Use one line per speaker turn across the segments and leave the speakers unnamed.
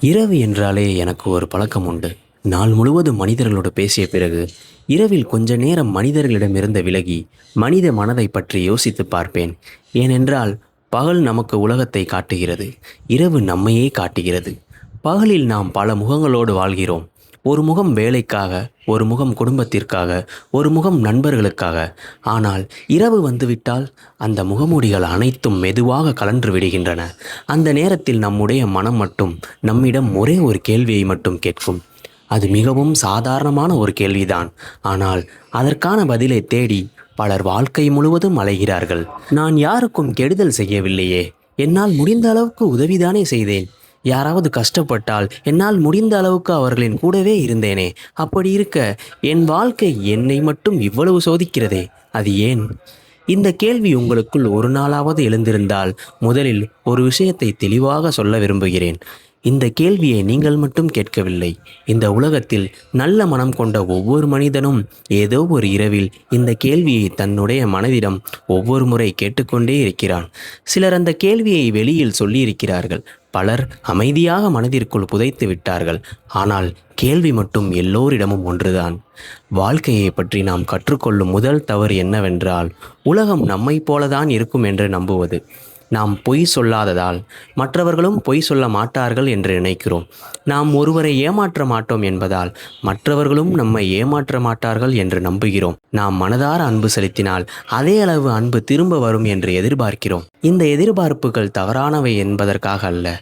இரவு என்றாலே எனக்கு ஒரு பழக்கம் உண்டு. நாள் முழுவதும் மனிதர்களோடு பேசிய பிறகு, இரவில் கொஞ்ச நேரம் மனிதர்களிடமிருந்து விலகி, மனித மனதை பற்றி யோசித்து பார்ப்பேன். ஏனென்றால், பகல் நமக்கு உலகத்தை காட்டுகிறது. இரவு நம்மையே காட்டுகிறது. பகலில் நாம் பல முகங்களோடு வாழ்கிறோம். ஒரு முகம் வேலைக்காக, ஒரு முகம் குடும்பத்திற்காக, ஒரு முகம் நண்பர்களுக்காக. ஆனால் இரவு வந்துவிட்டால் அந்த முகமூடிகள் அனைத்தும் மெதுவாக கலன்று விடுகின்றன. அந்த நேரத்தில் நம்முடைய மனம் மட்டும் நம்மிடம் ஒரே ஒரு கேள்வியை மட்டும் கேட்கும். அது மிகவும் சாதாரணமான ஒரு கேள்விதான். ஆனால் அதற்கான பதிலை தேடி பலர் வாழ்க்கை முழுவதும் அலைகிறார்கள். நான் யாருக்கும் கெடுதல் செய்யவில்லையே, என்னால் முடிந்த அளவுக்கு உதவிதானே செய்தேன். யாராவது கஷ்டப்பட்டால் என்னால் முடிந்த அளவுக்கு அவர்களின் கூடவே இருந்தேனே. அப்படி இருக்க என் வாழ்க்கை என்னை மட்டும் இவ்வளவு சோதிக்கிறதே, அது ஏன்? இந்த கேள்வி உங்களுக்குள் ஒரு நாளாவது எழுந்திருந்தால், முதலில் ஒரு விஷயத்தை தெளிவாக சொல்ல விரும்புகிறேன். இந்த கேள்வியை நீங்கள் மட்டும் கேட்கவில்லை. இந்த உலகத்தில் நல்ல மனம் கொண்ட ஒவ்வொரு மனிதனும் ஏதோ ஒரு இரவில் இந்த கேள்வியை தன்னுடைய மனதிடம் ஒவ்வொரு முறை கேட்டுக்கொண்டே இருக்கிறான். சிலர் அந்த கேள்வியை வெளியில் சொல்லியிருக்கிறார்கள். பலர் அமைதியாக மனதிற்குள் புதைத்து விட்டார்கள். ஆனால் கேள்வி மட்டும் எல்லோரிடமும் ஒன்றுதான். வாழ்க்கையை பற்றி நாம் கற்றுக்கொள்ளும் முதல் தவறு என்னவென்றால், உலகம் நம்மைப் போலதான் இருக்கும் என்று நம்புவது. நாம் பொய் சொல்லாததால் மற்றவர்களும் பொய் சொல்ல மாட்டார்கள் என்று நினைக்கிறோம். நாம் ஒருவரை ஏமாற்ற மாட்டோம் என்பதால் மற்றவர்களும் நம்மை ஏமாற்ற மாட்டார்கள் என்று நம்புகிறோம். நாம் மனதார அன்பு செலுத்தினால் அதே அளவு அன்பு திரும்ப வரும் என்று எதிர்பார்க்கிறோம். இந்த எதிர்பார்ப்புகள் தவறானவை என்பதற்காக அல்ல,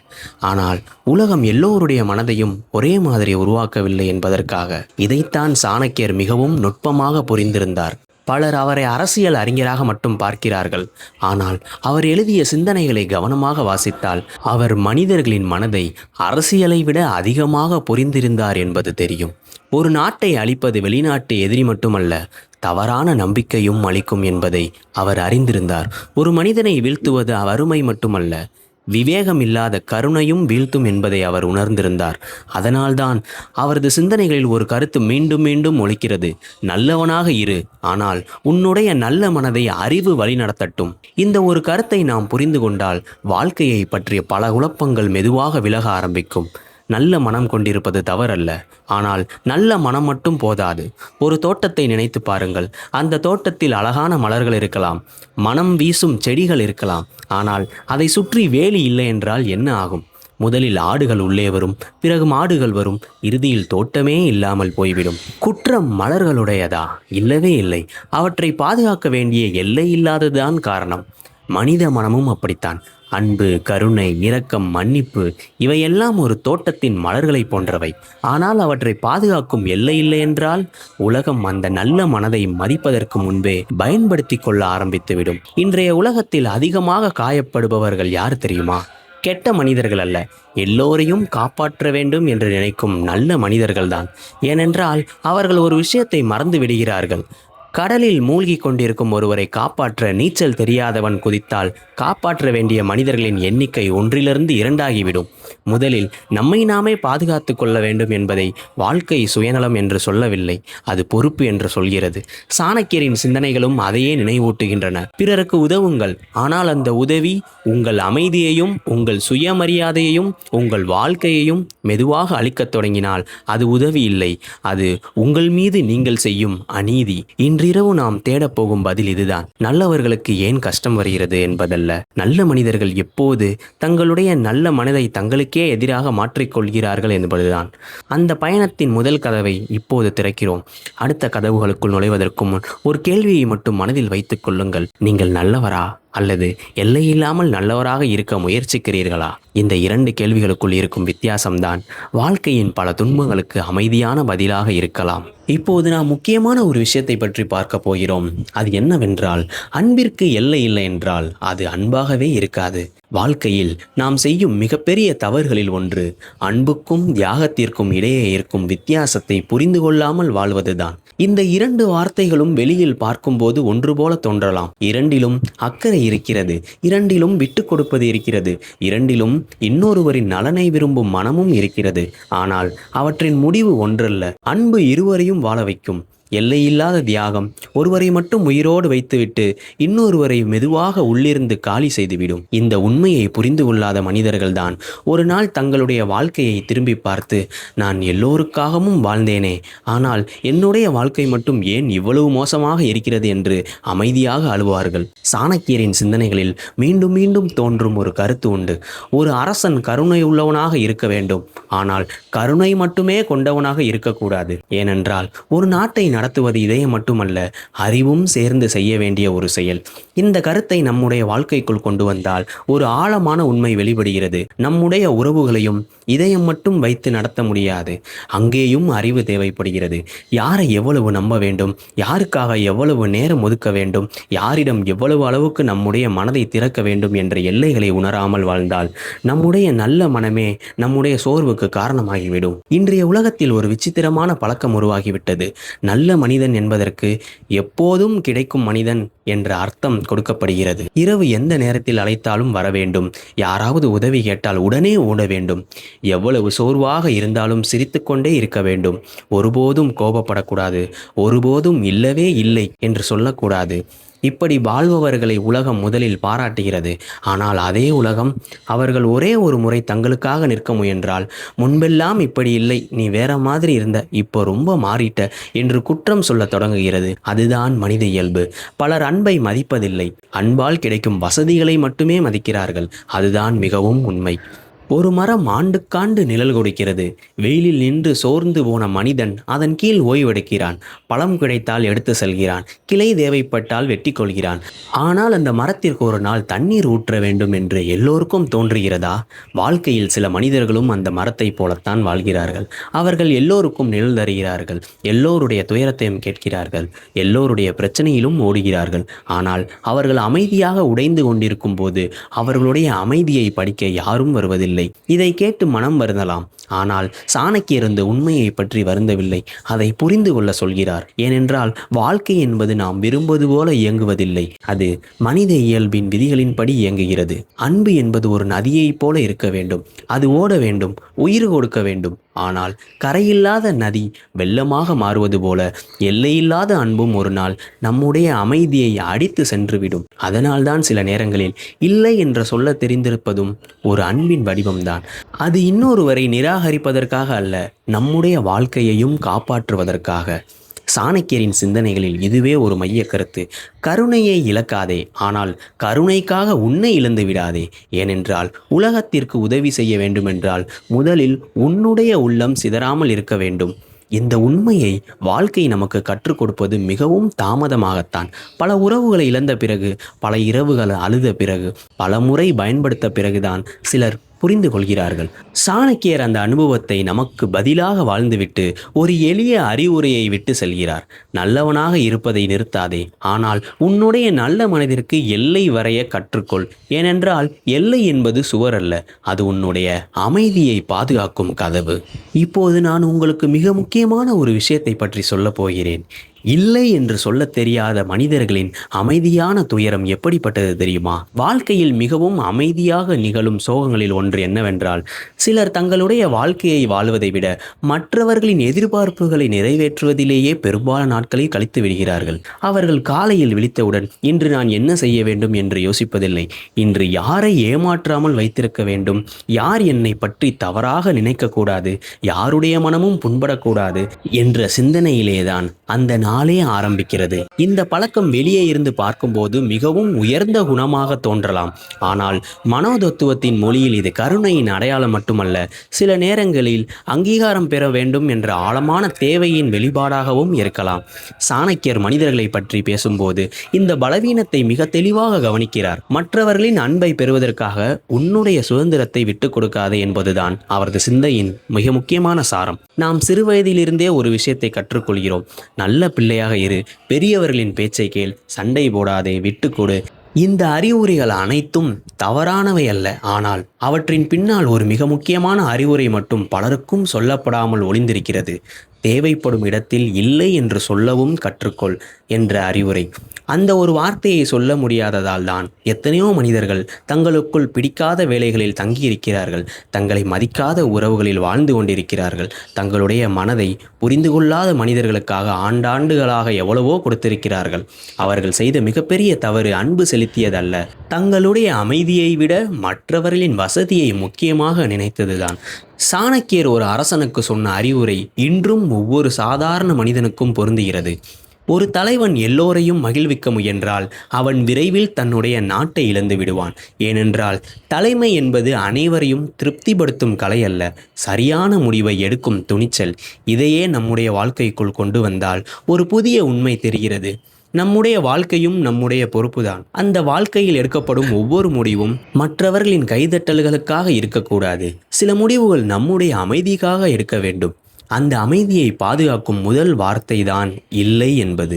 ஆனால் உலகம் எல்லோருடைய மனதையும் ஒரே மாதிரி உருவாக்கவில்லை என்பதற்காக. இதைத்தான் சாணக்கியர் மிகவும் நுட்பமாக புரிந்திருந்தார். பலர் அவரை அரசியல் அறிஞராக மட்டும் பார்க்கிறார்கள். ஆனால் அவர் எழுதிய சிந்தனைகளை கவனமாக வாசித்தால் அவர் மனிதர்களின் மனதை அரசியலை விட அதிகமாக புரிந்திருந்தார் என்பது தெரியும். ஒரு நாட்டை அழிப்பது வெளிநாட்டு எதிரி மட்டுமல்ல, தவறான நம்பிக்கையும் அளிக்கும் என்பதை அவர் அறிந்திருந்தார். ஒரு மனிதனை வீழ்த்துவது வறுமை மட்டுமல்ல, விவேகம் இல்லாத கருணையும் வீழ்த்தும் என்பதை அவர் உணர்ந்திருந்தார். அதனால்தான் அவரது சிந்தனைகளில் ஒரு கருத்து மீண்டும் மீண்டும் ஒலிக்கிறது: நல்லவனாக இரு, ஆனால் உன்னுடைய நல்ல மனதை அறிவு வழிநடத்தட்டும். இந்த ஒரு கருத்தை நாம் புரிந்து கொண்டால் வாழ்க்கையை பற்றிய பல குழப்பங்கள் மெதுவாக விலக ஆரம்பிக்கும். நல்ல மனம் கொண்டிருப்பது தவறல்ல, ஆனால் நல்ல மனம் மட்டும் போதாது. ஒரு தோட்டத்தை நினைத்து பாருங்கள். அந்த தோட்டத்தில் அழகான மலர்கள் இருக்கலாம், மனம் வீசும் செடிகள் இருக்கலாம். ஆனால் அதை சுற்றி வேலி இல்லை என்றால் என்ன ஆகும்? முதலில் ஆடுகள் உள்ளே வரும், பிறகு மாடுகள் வரும், இறுதியில் தோட்டமே இல்லாமல் போய்விடும். குற்றம் மலர்களுடையதா? இல்லவே இல்லை. அவற்றை பாதுகாக்க வேண்டிய எல்லை இல்லாததுதான் காரணம். மனித மனமும் அப்படித்தான். அன்பு, கருணை, இரக்கம், மன்னிப்பு இவையெல்லாம் ஒரு தோட்டத்தின் மலர்களை போன்றவை. ஆனால் அவற்றை பாதுகாக்கும் எல்லை இல்லை என்றால் உலகம் அந்த நல்ல மனதை மதிப்பதற்கு முன்பே பயன்படுத்தி கொள்ள ஆரம்பித்துவிடும். இன்றைய உலகத்தில் அதிகமாக காயப்படுபவர்கள் யார் தெரியுமா? கெட்ட மனிதர்கள் அல்ல, எல்லோரையும் காப்பாற்ற வேண்டும் என்று நினைக்கும் நல்ல மனிதர்கள்தான். ஏனென்றால் அவர்கள் ஒரு விஷயத்தை மறந்து விடுகிறார்கள். கடலில் மூழ்கி கொண்டிருக்கும் ஒருவரை காப்பாற்ற நீச்சல் தெரியாதவன் குதித்தால் காப்பாற்ற வேண்டிய மனிதர்களின் எண்ணிக்கை 1லிருந்து 2ஆகிவிடும். முதலில் நம்மை நாமே பாதுகாத்து கொள்ள வேண்டும் என்பதை வாழ்க்கை சுயநலம் என்று சொல்லவில்லை, அது பொறுப்பு என்று சொல்கிறது. சாணக்கியரின் சிந்தனைகளும் அதையே நினைவூட்டுகின்றன. பிறருக்கு உதவுங்கள், ஆனால் அந்த உதவி உங்கள் அமைதியையும் உங்கள் சுயமரியாதையையும் உங்கள் வாழ்க்கையையும் மெதுவாக அளிக்கத் தொடங்கினால் அது உதவி இல்லை, அது உங்கள் மீது நீங்கள் செய்யும் அநீதி. இன்றிரவு நாம் தேடப்போகும் பதில் இதுதான். நல்லவர்களுக்கு ஏன் கஷ்டம் வருகிறது என்பதல்ல, நல்ல மனிதர்கள் எப்போது தங்களுடைய நல்ல மனதை தங்களுக்கே எதிராக மாற்றிக்கொள்கிறார்கள் என்பதுதான். அந்த பயணத்தின் முதல் கதவை இப்போது திறக்கிறோம். அடுத்த கதவுகளுக்குள் நுழைவதற்கு முன் ஒரு கேள்வியை மட்டும் மனதில் வைத்துக் கொள்ளுங்கள்: நீங்கள் நல்லவரா அல்லது எல்லையில்லாமல் நல்லவராக இருக்க முயற்சிக்கிறீர்களா? இந்த 2 கேள்விகளுக்குள் இருக்கும் வித்தியாசம்தான் வாழ்க்கையின் பல துன்பங்களுக்கு அமைதியான பதிலாக இருக்கலாம். இப்போது நாம் முக்கியமான ஒரு விஷயத்தை பற்றி பார்க்க போகிறோம். அது என்னவென்றால், அன்பிற்கு எல்லை இல்லை என்றால் அது அன்பாகவே இருக்காது. வாழ்க்கையில் நாம் செய்யும் மிகப்பெரிய தவறுகளில் ஒன்று அன்புக்கும் தியாகத்திற்கும் இடையே இருக்கும் வித்தியாசத்தை புரிந்து கொள்ளாமல் வாழ்வதுதான். இந்த 2 வார்த்தைகளும் வெளியில் பார்க்கும்போது ஒன்று போல தோன்றலாம். இரண்டிலும் அக்கறை இருக்கிறது, இரண்டிலும் விட்டு கொடுப்பது இருக்கிறது, இரண்டிலும் இன்னொருவரின் நலனை விரும்பும் மனமும் இருக்கிறது. ஆனால் அவற்றின் முடிவு ஒன்றல்ல. அன்பு இருவரையும் வாழ வைக்கும். எல்லையில்லாத தியாகம் ஒருவரை மட்டும் உயிரோடு வைத்துவிட்டு இன்னொருவரை மெதுவாக உள்ளிருந்து காலி செய்துவிடும். இந்த உண்மையை புரிந்து கொள்ளாத மனிதர்கள்தான் ஒரு நாள் தங்களுடைய வாழ்க்கையை திரும்பி பார்த்து, நான் எல்லோருக்காகவும் வாழ்ந்தேனே, ஆனால் என்னுடைய வாழ்க்கை மட்டும் ஏன் இவ்வளவு மோசமாக இருக்கிறது என்று அமைதியாக அழுவார்கள். சாணக்கியரின் சிந்தனைகளில் மீண்டும் மீண்டும் தோன்றும் ஒரு கருத்து உண்டு. ஒரு அரசன் கருணை உள்ளவனாக இருக்க வேண்டும், ஆனால் கருணை மட்டுமே கொண்டவனாக இருக்கக்கூடாது. ஏனென்றால் ஒரு நாட்டை நடத்துவது இதயம் மட்டுமல்ல, அறிவும் சேர்ந்து செய்ய வேண்டிய ஒரு செயல். இந்த கருத்தை நம்முடைய வாழ்க்கைக்குள் கொண்டு வந்தால் ஒரு ஆழமான உண்மை வெளிப்படுகிறது. நம்முடைய உறவுகளையும் இதயம் மட்டும் வைத்து நடத்த முடியாது. அங்கேயும் அறிவு தேவைப்படுகிறது. யாரை எவ்வளவு நம்ப வேண்டும், யாருக்காக எவ்வளவு நேரம் ஒதுக்க வேண்டும், யாரிடம் எவ்வளவு அளவுக்கு நம்முடைய மனதை திறக்க வேண்டும் என்ற எல்லைகளை உணராமல் வாழ்ந்தால் நம்முடைய நல்ல மனமே நம்முடைய சோர்வுக்கு காரணமாகிவிடும். இன்றைய உலகத்தில் ஒரு விசித்திரமான பழக்கம் உருவாகிவிட்டது. நல்ல மனிதன் என்பதற்கு எப்போதும் கிடைக்கும் மனிதன் என்ற அர்த்தம் கொடுக்கப்படுகிறது. இரவு எந்த நேரத்தில் அழைத்தாலும் வர வேண்டும், யாராவது உதவி கேட்டால் உடனே ஓட வேண்டும், எவ்வளவு சோர்வாக இருந்தாலும் சிரித்துக்கொண்டே இருக்க வேண்டும், ஒருபோதும் கோபப்படக்கூடாது, ஒருபோதும் இல்லவே இல்லை என்று சொல்லக்கூடாது. இப்படி வாழ்பவர்களை உலகம் முதலில் பாராட்டுகிறது. ஆனால் அதே உலகம் அவர்கள் ஒரே ஒரு முறை தங்களுக்காக நிற்க முயன்றால், முன்பெல்லாம் இப்படி இல்லை, நீ வேற மாதிரி இருந்த, இப்போ ரொம்ப மாறிட்ட என்று குற்றம் சொல்ல தொடங்குகிறது. அதுதான் மனித இயல்பு. பலர் அன்பை மதிப்பதில்லை, அன்பால் கிடைக்கும் வசதிகளை மட்டுமே மதிக்கிறார்கள். அதுதான் மிகவும் உண்மை. ஒரு மரம் ஆண்டுக்காண்டு நிழல் கொடுக்கிறது. வெயிலில் நின்று சோர்ந்து போன மனிதன் அதன் கீழ் ஓய்வெடுக்கிறான். பழம் கிடைத்தால் எடுத்து செல்கிறான், கிளை தேவைப்பட்டால் வெட்டி கொள்கிறான். ஆனால் அந்த மரத்திற்கு ஒரு நாள் தண்ணீர் ஊற்ற வேண்டும் என்று எல்லோருக்கும் தோன்றுகிறதா? வாழ்க்கையில் சில மனிதர்களும் அந்த மரத்தை போலத்தான் வாழ்கிறார்கள். அவர்கள் எல்லோருக்கும் நிழல் தருகிறார்கள், எல்லோருடைய துயரத்தையும் கேட்கிறார்கள், எல்லோருடைய பிரச்சனையிலும் ஓடுகிறார்கள். ஆனால் அவர்கள் அமைதியாக உடைந்து கொண்டிருக்கும் போது அவர்களுடைய அமைதியை படிக்க யாரும் வருவதில்லை. இதை கேட்டு மனம் வருந்தலாம். ஆனால் சாணக்கியர் இந்த உண்மையை பற்றி வருந்தவில்லை, அதை புரிந்து கொள்ள சொல்கிறார். ஏனென்றால் வாழ்க்கை என்பது நாம் விரும்புவது போல இயங்குவதில்லை, அது மனித இயல்பின் விதிகளின்படி இயங்குகிறது. அன்பு என்பது ஒரு நதியைப் போல இருக்க வேண்டும், அது ஓட வேண்டும், உயிர் கொடுக்க வேண்டும். ஆனால் கரையில்லாத நதி வெள்ளமாக மாறுவது போல எல்லையில்லாத அன்பும் ஒரு நாள் நம்முடைய அமைதியை அடித்து சென்றுவிடும். அதனால்தான் சில நேரங்களில் இல்லை என்ற சொல்ல தெரிந்திருப்பதும் ஒரு அன்பின் வடிவம்தான். அது இன்னொருவரை நிராகரிப்பதற்காக அல்ல, நம்முடைய வாழ்க்கையையும் காப்பாற்றுவதற்காக. சாணக்கியரின் சிந்தனைகளில் இதுவே ஒரு மைய கருத்து. கருணையை இழக்காதே, ஆனால் கருணைக்காக உன்னை இழந்து விடாதே. ஏனென்றால் உலகத்திற்கு உதவி செய்ய வேண்டுமென்றால் முதலில் உன்னுடைய உள்ளம் சிதறாமல் இருக்க வேண்டும். இந்த உண்மையை வாழ்க்கை நமக்கு கற்றுக் கொடுப்பது மிகவும் தாமதமாகத்தான். பல உறவுகளை இழந்த பிறகு, பல இரவுகளை அழுத பிறகு, பல முறை பயன்படுத்த பிறகுதான் சிலர் புரிந்து கொள்கிறார்கள். சாணக்கியர் அந்த அனுபவத்தை நமக்கு பதிலாக வாழ்ந்துவிட்டு ஒரு எளிய அறிவுரையை விட்டு செல்கிறார். நல்லவனாக இருப்பதை நிறுத்தாதே, ஆனால் உன்னுடைய நல்ல மனதிற்கு எல்லை வரைய கற்றுக்கொள். ஏனென்றால் எல்லை என்பது சுவர் அல்ல, அது உன்னுடைய அமைதியை பாதுகாக்கும் கதவு. இப்போது நான் உங்களுக்கு மிக முக்கியமான ஒரு விஷயத்தை பற்றி சொல்லப் போகிறேன். இல்லை என்று சொல்ல தெரியாத மனிதர்களின் அமைதியான துயரம் எப்படிப்பட்டது தெரியுமா? வாழ்க்கையில் மிகவும் அமைதியாக நிகழும் சோகங்களில் ஒன்று என்னவென்றால், சிலர் தங்களுடைய வாழ்க்கையை வாழ்வதை விட மற்றவர்களின் எதிர்பார்ப்புகளை நிறைவேற்றுவதிலேயே பெரும்பாலான நாட்களை கழித்து விடுகிறார்கள். அவர்கள் காலையில் விழித்தவுடன் இன்று நான் என்ன செய்ய வேண்டும் என்று யோசிப்பதில்லை, இன்று யாரை ஏமாற்றாமல் வைத்திருக்க வேண்டும், யார் என்னை பற்றி தவறாக நினைக்கக்கூடாது, யாருடைய மனமும் புண்படக்கூடாது என்ற சிந்தனையிலேதான் அந்த நாளே ஆரம்பிக்கிறது. இந்த பழக்கம் வெளியே இருந்து பார்க்கும்போது மிகவும் உயர்ந்த குணமாக தோன்றலாம். ஆனால் மனோதத்துவத்தின் மொழியில் இது கருணையின் அடையாளம் மட்டுமல்ல, சில நேரங்களில் அங்கீகாரம் பெற வேண்டும் என்ற ஆழமான தேவையின் வெளிப்பாடாகவும் இருக்கலாம். சாணக்கியர் மனிதர்களை பற்றி பேசும்போது இந்த பலவீனத்தை மிக தெளிவாக கவனிக்கிறார். மற்றவர்களின் அன்பை பெறுவதற்காக உன்னுடைய சுதந்திரத்தை விட்டுக் கொடுக்காதே என்பதுதான் அவரது சிந்தையின் மிக முக்கியமான சாரம். நாம் சிறுவயதிலிருந்தே ஒரு விஷயத்தை கற்றுக்கொள்கிறோம். நல்ல பிள்ளையாக இரு, பெரியவர்களின் பேச்சை கேள், சண்டை போடாதே, விட்டுக்கொடு. இந்த அறிவுரைகள் அனைத்தும் தவறானவை அல்ல. ஆனால் அவற்றின் பின்னால் ஒரு மிக முக்கியமான அறிவுரை மட்டும் பலருக்கும் சொல்லப்படாமல் ஒளிந்திருக்கிறது. தேவைப்படும் இடத்தில் இல்லை என்று சொல்லவும் கற்றுக்கொள் என்ற அறிவுரை. அந்த ஒரு வார்த்தையை சொல்ல முடியாததால் தான் எத்தனையோ மனிதர்கள் தங்களுக்குள் பிடிக்காத வேலைகளில் தங்கியிருக்கிறார்கள், தங்களை மதிக்காத உறவுகளில் வாழ்ந்து கொண்டிருக்கிறார்கள், தங்களுடைய மனதை புரிந்து கொள்ளாத மனிதர்களுக்காக ஆண்டாண்டுகளாக எவ்வளவோ கொடுத்திருக்கிறார்கள். அவர்கள் செய்த மிகப்பெரிய தவறு அன்பு செலுத்தியதல்ல, தங்களுடைய அமைதியை விட மற்றவர்களின் வசதியை முக்கியமாக நினைத்ததுதான். சாணக்கியர் ஒரு அரசனுக்கு சொன்ன அறிவுரை இன்றும் ஒவ்வொரு சாதாரண மனிதனுக்கும் பொருந்துகிறது. ஒரு தலைவன் எல்லோரையும் மகிழ்விக்க முயன்றால் அவன் விரைவில் தன்னுடைய நாட்டை இழந்து விடுவான். ஏனென்றால் தலைமை என்பது அனைவரையும் திருப்திப்படுத்தும் கலை அல்ல, சரியான முடிவை எடுக்கும் துணிச்சல். இதையே நம்முடைய வாழ்க்கைக்குள் கொண்டு வந்தால் ஒரு புதிய உண்மை தெரிகிறது. நம்முடைய வாழ்க்கையும் நம்முடைய பொறுப்புதான். அந்த வாழ்க்கையில் எடுக்கப்படும் ஒவ்வொரு முடிவும் மற்றவர்களின் கைதட்டல்களுக்காக இருக்கக்கூடாது. சில முடிவுகள் நம்முடைய அமைதிக்காக இருக்க வேண்டும். அந்த அமைதியை பாதுகாக்கும் முதல் வார்த்தை தான் இல்லை என்பது.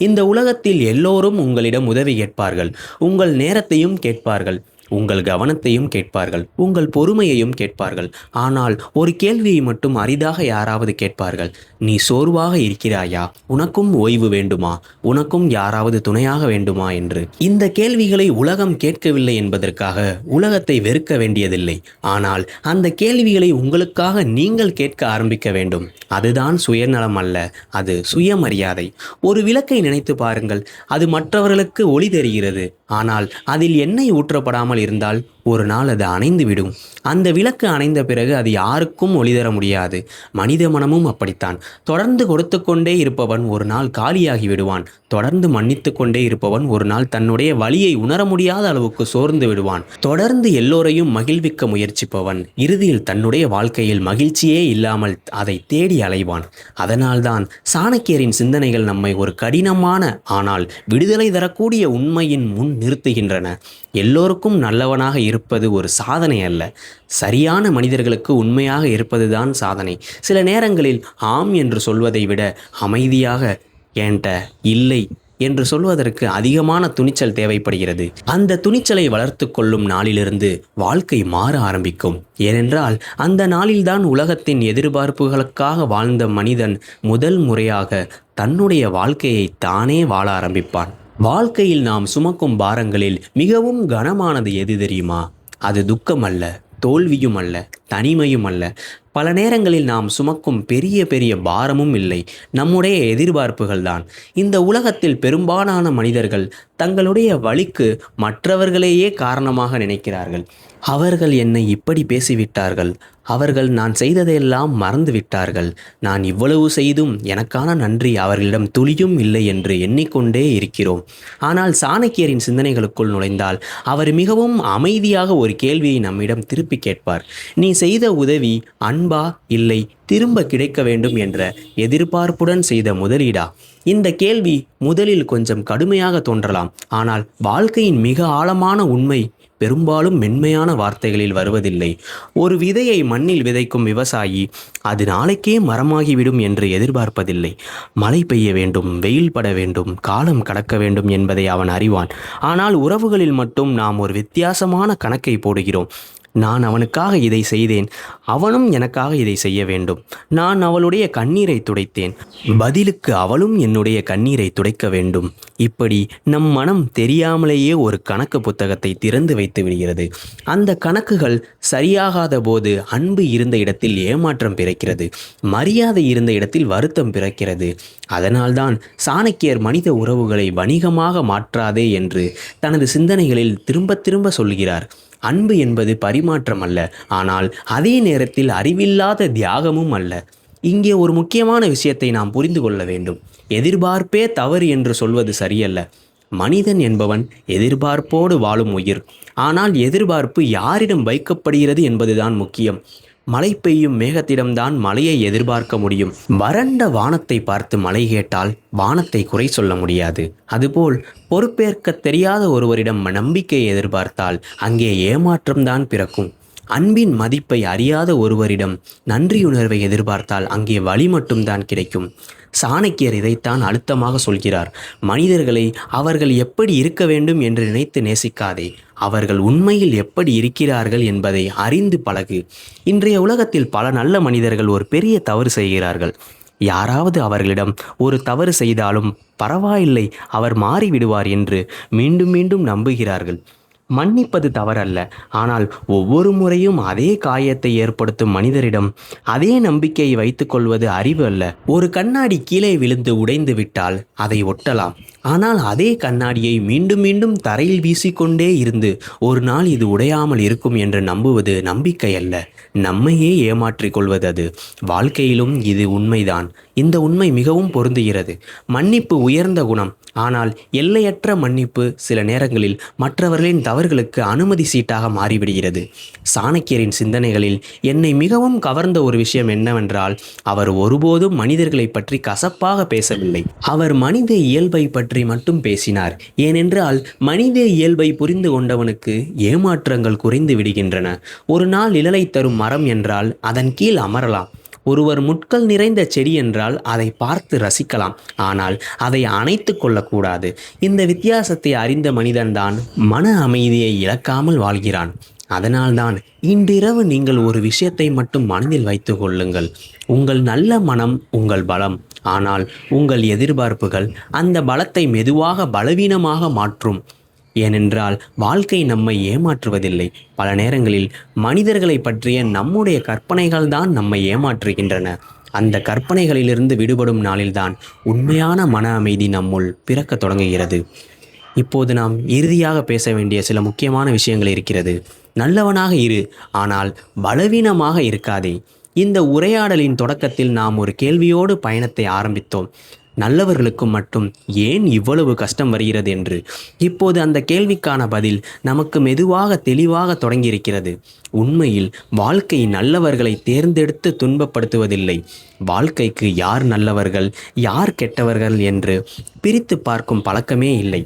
இந்த உலகத்தில் எல்லோரும் உங்களிடம் உதவி கேட்பார்கள், உங்கள் நேரத்தையும் கேட்பார்கள், உங்கள் கவனத்தையும் கேட்பார்கள், உங்கள் பொறுமையையும் கேட்பார்கள். ஆனால் ஒரு கேள்வியை மட்டும் அரிதாக யாராவது கேட்பார்கள். நீ சோர்வாக இருக்கிறாயா? உனக்கும் ஓய்வு வேண்டுமா? உனக்கும் யாராவது துணையாக வேண்டுமா என்று. இந்த கேள்விகளை உலகம் கேட்கவில்லை என்பதற்காக உலகத்தை வெறுக்க வேண்டியதில்லை. ஆனால் அந்த கேள்விகளை உங்களுக்காக நீங்கள் கேட்க ஆரம்பிக்க வேண்டும். அதுதான் சுயநலம் அல்ல, அது சுயமரியாதை. ஒரு விளக்கை நினைத்து பாருங்கள். அது மற்றவர்களுக்கு ஒளி தெரிகிறது, ஆனால் அதில் எண்ணெய் ஊற்றப்படாமல் இருந்தால் ஒரு நாள் அது அணைந்துவிடும். அந்த விளக்கு அணைந்த பிறகு அது யாருக்கும் ஒளி தர முடியாது. மனித மனமும் அப்படித்தான். தொடர்ந்து கொடுத்து கொண்டே இருப்பவன் ஒரு நாள் காலியாகி விடுவான். தொடர்ந்து மன்னித்து கொண்டே இருப்பவன் ஒரு நாள் தன்னுடைய வலியை உணர முடியாத அளவுக்கு சோர்ந்து விடுவான். தொடர்ந்து எல்லோரையும் மகிழ்விக்க முயற்சிப்பவன் இறுதியில் தன்னுடைய வாழ்க்கையில் மகிழ்ச்சியே இல்லாமல் அதை தேடி அலைவான். அதனால்தான் சாணக்கியரின் சிந்தனைகள் நம்மை ஒரு கடினமான ஆனால் விடுதலை தரக்கூடிய உண்மையின் முன் நிறுத்துகின்றன. எல்லோருக்கும் நல்லவனாக இருப்பது ஒரு சாதனை அல்ல, சரியான மனிதர்களுக்கு உண்மையாக இருப்பதுதான் சாதனை. சில நேரங்களில் ஆம் என்று சொல்வதை விட அமைதியாக ஏன்ட்ட இல்லை என்று சொல்வதற்கு அதிகமான துணிச்சல் தேவைப்படுகிறது. அந்த துணிச்சலை வளர்த்து கொள்ளும் நாளிலிருந்து வாழ்க்கை மாற ஆரம்பிக்கும். ஏனென்றால் அந்த நாளில்தான் உலகத்தின் எதிர்பார்ப்புகளுக்காக வாழ்ந்த மனிதன் முதல் முறையாக தன்னுடைய வாழ்க்கையை தானே வாழ ஆரம்பிப்பான். வாழ்க்கையில் நாம் சுமக்கும் பாரங்களில் மிகவும் கனமானது எது தெரியுமா? அது துக்கம் அல்ல, தோல்வியும் அல்ல, தனிமையும் அல்ல. பல நேரங்களில் நாம் சுமக்கும் பெரிய பெரிய பாரமும் இல்லை, நம்முடைய எதிர்பார்ப்புகள் தான். இந்த உலகத்தில் பெரும்பாலான மனிதர்கள் தங்களுடைய வலிக்கு மற்றவர்களையே காரணமாக நினைக்கிறார்கள். அவர்கள் என்னை இப்படி பேசிவிட்டார்கள், அவர்கள் நான் செய்ததையெல்லாம் மறந்து விட்டார்கள், நான் இவ்வளவு செய்தும் எனக்கான நன்றி அவர்களிடம் துளியும் இல்லை என்று எண்ணிக்கொண்டே இருக்கிறோம். ஆனால் சாணக்கியரின் சிந்தனைகளுக்குள் நுழைந்தால் அவர் மிகவும் அமைதியாக ஒரு கேள்வியை நம்மிடம் திருப்பி கேட்பார். நீ செய்த உதவி அன்பா இல்லை திரும்ப கிடைக்க வேண்டும் என்ற எதிர்பார்ப்புடன் செய்த முதலீடா? இந்த கேள்வி முதலில் கொஞ்சம் கடுமையாக தோன்றலாம், ஆனால் வாழ்க்கையின் மிக ஆழமான உண்மை பெரும்பாலும் மென்மையான வார்த்தைகளில் வருவதில்லை. ஒரு விதையை மண்ணில் விதைக்கும் விவசாயி அது நாளைக்கே மரமாகிவிடும் என்று எதிர்பார்ப்பதில்லை. மழை பெய்ய வேண்டும், வெயில் பட வேண்டும், காலம் கடக்க வேண்டும் என்பதை அவன் அறிவான். ஆனால் உறவுகளில் மட்டும் நாம் ஒரு வித்தியாசமான கணக்கை போடுகிறோம். நான் அவனுக்காக இதை செய்தேன், அவனும் எனக்காக இதை செய்ய வேண்டும். நான் அவளுடைய கண்ணீரை துடைத்தேன், பதிலுக்கு அவளும் என்னுடைய கண்ணீரை துடைக்க வேண்டும். இப்படி நம் மனம் தெரியாமலேயே ஒரு கணக்கு புத்தகத்தை திறந்து வைத்து விடுகிறது. அந்த கணக்குகள் சரியாகாத போது அன்பு இருந்த இடத்தில் ஏமாற்றம் பிறக்கிறது, மரியாதை இருந்த இடத்தில் வருத்தம் பிறக்கிறது. அதனால்தான் சாணக்கியர் மனித உறவுகளை வணிகமாக மாற்றாதே என்று தனது சிந்தனைகளில் திரும்ப திரும்ப சொல்கிறார். அன்பு என்பது பரிமாற்றம் அல்ல, ஆனால் அதே நேரத்தில் அறிவில்லாத தியாகமும் அல்ல. இங்கே ஒரு முக்கியமான விஷயத்தை நாம் புரிந்து கொள்ள வேண்டும். எதிர்பார்ப்பே தவறு என்று சொல்வது சரியல்ல. மனிதன் என்பவன் எதிர்பார்ப்போடு வாழும் உயிர். ஆனால் எதிர்பார்ப்பு யாரிடம் வைக்கப்படுகிறது என்பதுதான் முக்கியம். மழை பெய்யும் மேகத்திடம்தான் மழையை எதிர்பார்க்க முடியும். வறண்ட வானத்தை பார்த்து மழை கேட்டால் வானத்தை குறை சொல்ல முடியாது. அதுபோல் பொறுப்பேற்க தெரியாத ஒருவரிடம் நம்பிக்கையை எதிர்பார்த்தால் அங்கே ஏமாற்றம்தான் பிறக்கும். அன்பின் மதிப்பை அறியாத ஒருவரிடம் நன்றியுணர்வை எதிர்பார்த்தால் அங்கே வலி மட்டும்தான் கிடைக்கும். சாணக்கியர் இதைத்தான் அழுத்தமாக சொல்கிறார். மனிதர்களை அவர்கள் எப்படி இருக்க வேண்டும் என்று நினைத்து நேசிக்காதே, அவர்கள் உண்மையில் எப்படி இருக்கிறார்கள் என்பதை அறிந்து பழகு. இன்றைய உலகத்தில் பல நல்ல மனிதர்கள் ஒரு பெரிய தவறு செய்கிறார்கள். யாராவது அவர்களிடம் ஒரு தவறு செய்தாலும் பரவாயில்லை, அவர் மாறிவிடுவார் என்று மீண்டும் மீண்டும் நம்புகிறார்கள். மன்னிப்பது தவறல்ல, ஆனால் ஒவ்வொரு முறையும் அதே காயத்தை ஏற்படுத்தும் மனிதரிடம் அதே நம்பிக்கையை வைத்துக் கொள்வது அறிவு அல்ல. ஒரு கண்ணாடி கீழே விழுந்து உடைந்து விட்டால் அதை ஒட்டலாம், ஆனால் அதே கண்ணாடியை மீண்டும் மீண்டும் தரையில் வீசிக்கொண்டே இருந்து ஒரு நாள் இது உடையாமல் இருக்கும் என்று நம்புவது நம்பிக்கை அல்ல, நம்மையே ஏமாற்றிக் கொள்வது அது. வாழ்க்கையிலும் இது உண்மைதான். இந்த உண்மை மிகவும் பொருந்துகிறது. மன்னிப்பு உயர்ந்த குணம், ஆனால் எல்லையற்ற மன்னிப்பு சில நேரங்களில் மற்றவர்களின் தவறுகளுக்கு அனுமதி சீட்டாக மாறிவிடுகிறது. சாணக்கியரின் சிந்தனைகளில் என்னை மிகவும் கவர்ந்த ஒரு விஷயம் என்னவென்றால், அவர் ஒருபோதும் மனிதர்களை பற்றி கசப்பாக பேசவில்லை. அவர் மனித இயல்பை பற்றி மட்டும் பேசினார். ஏனென்றால் மனித இயல்பை புரிந்து கொண்டவனுக்கு ஏமாற்றங்கள் குறைந்து விடுகின்றன. ஒரு நாள் நிழலை தரும் மரம் என்றால் அதன் கீழ் அமரலாம். ஒருவர் முட்கள் நிறைந்த செடி என்றால் அதை பார்த்து ரசிக்கலாம், ஆனால் அதை அணைத்து கொள்ளக்கூடாது. இந்த வித்தியாசத்தை அறிந்த மனிதன்தான் மன அமைதியை இழக்காமல் வாழ்கிறான். அதனால்தான் இன்றிரவு நீங்கள் ஒரு விஷயத்தை மட்டும் மனதில் வைத்து கொள்ளுங்கள். உங்கள் நல்ல மனம் உங்கள் பலம், ஆனால் உங்கள் எதிர்பார்ப்புகள் அந்த பலத்தை மெதுவாக பலவீனமாக மாற்றும். ஏனென்றால் வாழ்க்கை நம்மை ஏமாற்றுவதில்லை. பல நேரங்களில் மனிதர்களை பற்றிய நம்முடைய கற்பனைகள் தான் நம்மை ஏமாற்றுகின்றன. அந்த கற்பனைகளிலிருந்து விடுபடும் நாளில்தான் உண்மையான மன அமைதி நம்முள் பிறக்க தொடங்குகிறது. இப்போது நாம் இறுதியாக பேச வேண்டிய சில முக்கியமான விஷயங்கள் இருக்கிறது. நல்லவனாக இரு, ஆனால் பலவீனமாக இருக்காதே. இந்த உரையாடலின் தொடக்கத்தில் நாம் ஒரு கேள்வியோடு பயணத்தை ஆரம்பித்தோம். நல்லவர்களுக்கும் மட்டும் ஏன் இவ்வளவு கஷ்டம் வருகிறது என்று. இப்போது அந்த கேள்விக்கான பதில் நமக்கு மெதுவாக தெளிவாக தொடங்கியிருக்கிறது. உண்மையில் வாழ்க்கை நல்லவர்களை தேர்ந்தெடுத்து துன்பப்படுத்துவதில்லை. வாழ்க்கைக்கு யார் நல்லவர்கள் யார் கெட்டவர்கள் என்று பிரித்து பார்க்கும் பழக்கமே இல்லை.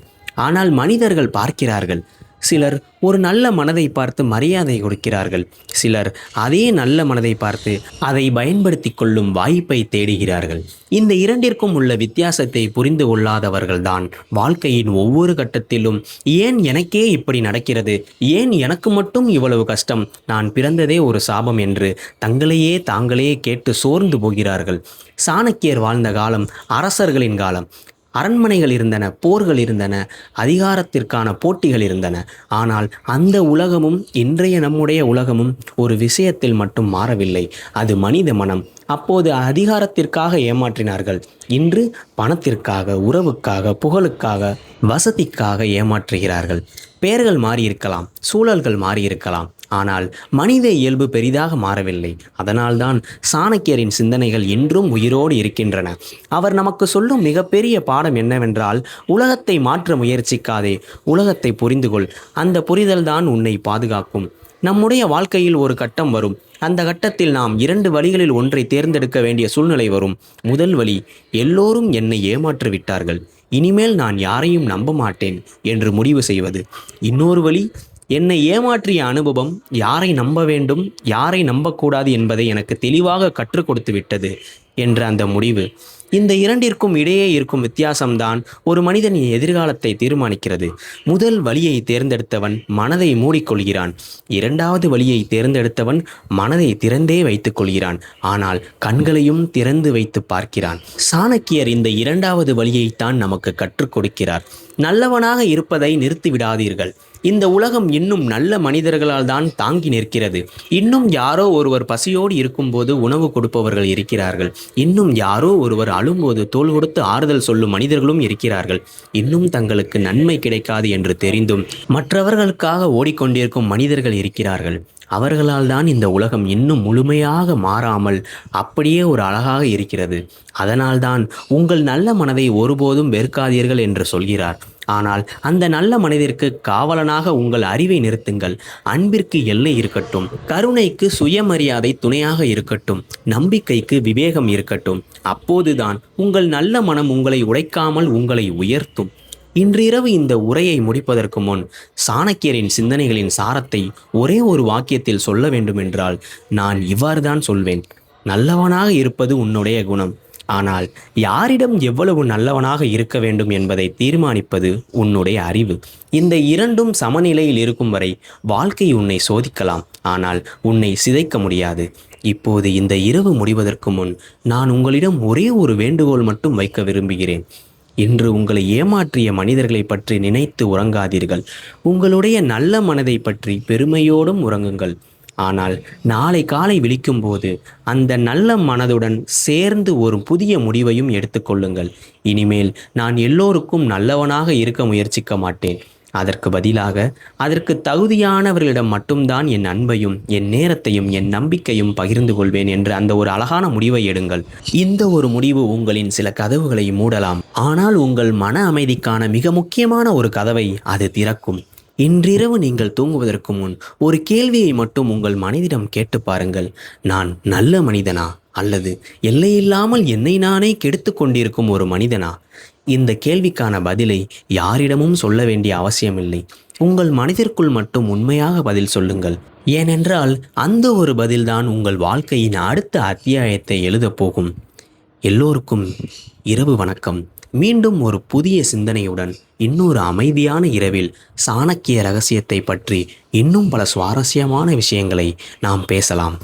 ஆனால் மனிதர்கள் பார்க்கிறார்கள். சிலர் ஒரு நல்ல மனதை பார்த்து மரியாதை கொடுக்கிறார்கள். சிலர் அதே நல்ல மனதை பார்த்து அதை பயன்படுத்தி கொள்ளும் வாய்ப்பை தேடுகிறார்கள். இந்த இரண்டிற்கும் உள்ள வித்தியாசத்தை புரிந்து கொள்ளாதவர்கள்தான் வாழ்க்கையின் ஒவ்வொரு கட்டத்திலும் ஏன் எனக்கே இப்படி நடக்கிறது, ஏன் எனக்கு மட்டும் இவ்வளவு கஷ்டம், நான் பிறந்ததே ஒரு சாபம் என்று தங்களையே தாங்களே கேட்டு சோர்ந்து போகிறார்கள். சாணக்கியர் வாழ்ந்த காலம் அரசர்களின் காலம். அரண்மனைகள் இருந்தன, போர்கள் இருந்தன, அதிகாரத்திற்கான போட்டிகள் இருந்தன. ஆனால் அந்த உலகமும் இன்றைய நம்முடைய உலகமும் ஒரு விஷயத்தில் மட்டும் மாறவில்லை. அது மனித மனம். அப்போது அதிகாரத்திற்காக ஏமாற்றினார்கள். இன்று பணத்திற்காக, உறவுக்காக, புகழுக்காக, வசதிக்காக ஏமாற்றுகிறார்கள். பெயர்கள் மாறியிருக்கலாம், சூழல்கள் மாறியிருக்கலாம், ஆனால் மனித இயல்பு பெரிதாக மாறவில்லை. அதனால்தான் சாணக்கியரின் சிந்தனைகள் இன்றும் உயிரோடு இருக்கின்றன. அவர் நமக்கு சொல்லும் மிகப்பெரிய பாடம் என்னவென்றால், உலகத்தை மாற்ற முயற்சிக்காதே, உலகத்தை புரிந்து கொள். அந்த புரிதல்தான் உன்னை பாதுகாக்கும். நம்முடைய வாழ்க்கையில் ஒரு கட்டம் வரும். அந்த கட்டத்தில் நாம் 2 வழிகளில் ஒன்றை தேர்ந்தெடுக்க வேண்டிய சூழ்நிலை வரும். முதல் வழி, எல்லோரும் என்னை ஏமாற்றி விட்டார்கள், இனிமேல் நான் யாரையும் நம்ப மாட்டேன் என்று முடிவு செய்வது. இன்னொரு வழி, என்னை ஏமாற்றிய அனுபவம் யாரை நம்ப வேண்டும் யாரை நம்பக்கூடாது என்பதை எனக்கு தெளிவாக கற்றுக் கொடுத்து விட்டது என்ற அந்த முடிவு. இந்த இரண்டிற்கும் இடையே இருக்கும் வித்தியாசம்தான் ஒரு மனிதனின் எதிர்காலத்தை தீர்மானிக்கிறது. முதல் வழியை தேர்ந்தெடுத்தவன் மனதை மூடிக்கொள்கிறான். 2வது வழியை தேர்ந்தெடுத்தவன் மனதை திறந்தே வைத்துக் கொள்கிறான், ஆனால் கண்களையும் திறந்து வைத்து பார்க்கிறான். சாணக்கியர் இந்த 2வது வழியைத்தான் நமக்கு கற்றுக் கொடுக்கிறார். நல்லவனாக இருப்பதை நிறுத்திவிடாதீர்கள். இந்த உலகம் இன்னும் நல்ல மனிதர்களால் தான் தாங்கி நிற்கிறது. இன்னும் யாரோ ஒருவர் பசியோடு இருக்கும்போது உணவு கொடுப்பவர்கள் இருக்கிறார்கள். இன்னும் யாரோ ஒருவர் அழும்போது தோள் கொடுத்து ஆறுதல் சொல்லும் மனிதர்களும் இருக்கிறார்கள். இன்னும் தங்களுக்கு நன்மை கிடைக்காது என்று தெரிந்தும் மற்றவர்களுக்காக ஓடிக்கொண்டிருக்கும் மனிதர்கள் இருக்கிறார்கள். அவர்களால் தான் இந்த உலகம் இன்னும் முழுமையாக மாறாமல் அப்படியே ஒரு அழகாக இருக்கிறது. அதனால்தான் உங்கள் நல்ல மனதை ஒருபோதும் வெறுக்காதீர்கள் என்று சொல்கிறார். ஆனால் அந்த நல்ல மனிதருக்கு காவலனாக உங்கள் அறிவை நிறுத்துங்கள். அன்பிற்கு எல்லை இருக்கட்டும், கருணைக்கு சுயமரியாதை துணையாக இருக்கட்டும், நம்பிக்கைக்கு விவேகம் இருக்கட்டும். அப்போதுதான் உங்கள் நல்ல மனம் உங்களை உடைக்காமல் உங்களை உயர்த்தும். இன்றிரவு இந்த உரையை முடிப்பதற்கு முன் சாணக்கியரின் சிந்தனைகளின் சாரத்தை ஒரே ஒரு வாக்கியத்தில் சொல்ல வேண்டுமென்றால் நான் இவ்வாறுதான் சொல்வேன். நல்லவனாக இருப்பது உன்னுடைய குணம், ஆனால் யாரிடம் எவ்வளவு நல்லவனாக இருக்க வேண்டும் என்பதை தீர்மானிப்பது உன்னுடைய அறிவு. இந்த இரண்டும் சமநிலையில் இருக்கும் வரை வாழ்க்கை உன்னை சோதிக்கலாம், ஆனால் உன்னை சிதைக்க முடியாது. இப்போது இந்த இரவு முடிவதற்கு முன் நான் உங்களிடம் ஒரே ஒரு வேண்டுகோள் மட்டும் வைக்க விரும்புகிறேன். இன்று உங்களை ஏமாற்றிய மனிதர்களை பற்றி நினைத்து உறங்காதீர்கள். உங்களுடைய நல்ல மனதை பற்றி பெருமையோடும் உறங்குங்கள். ஆனால் நாளை காலை விழிக்கும்போது அந்த நல்ல மனதுடன் சேர்ந்து ஒரு புதிய முடிவையும் எடுத்துக்கொள்ளுங்கள். இனிமேல் நான் எல்லோருக்கும் நல்லவனாக இருக்க முயற்சிக்க மாட்டேன். அதற்கு பதிலாக அதற்கு தகுதியானவர்களிடம் மட்டும்தான் என் அன்பையும் என் நேரத்தையும் என் நம்பிக்கையும் பகிர்ந்து கொள்வேன் என்று அந்த ஒரு அழகான முடிவை எடுங்கள். இந்த ஒரு முடிவு உங்களின் சில கதவுகளை மூடலாம், ஆனால் உங்கள் மன அமைதிக்கான மிக முக்கியமான ஒரு கதவை அது திறக்கும். இன்றிரவு நீங்கள் தூங்குவதற்கு முன் ஒரு கேள்வியை மட்டும் உங்கள் மனதிடம் கேட்டு பாருங்கள். நான் நல்ல மனிதனா அல்லது எல்லையில்லாமல் என்னை நானே கெடுத்து கொண்டிருக்கும் ஒரு மனிதனா? இந்த கேள்விக்கான பதிலை யாரிடமும் சொல்ல வேண்டிய அவசியமில்லை. உங்கள் மனதிற்குள் மட்டும் உண்மையாக பதில் சொல்லுங்கள். ஏனென்றால் அந்த ஒரு பதில்தான் உங்கள் வாழ்க்கையின் அடுத்த அத்தியாயத்தை எழுதப் போகும். எல்லோருக்கும் இரவு வணக்கம். மீண்டும் ஒரு புதிய சிந்தனையுடன் இன்னொரு அமைதியான இரவில் சாணக்கிய ரகசியத்தை பற்றி இன்னும் பல சுவாரஸ்யமான விஷயங்களை நாம் பேசலாம்.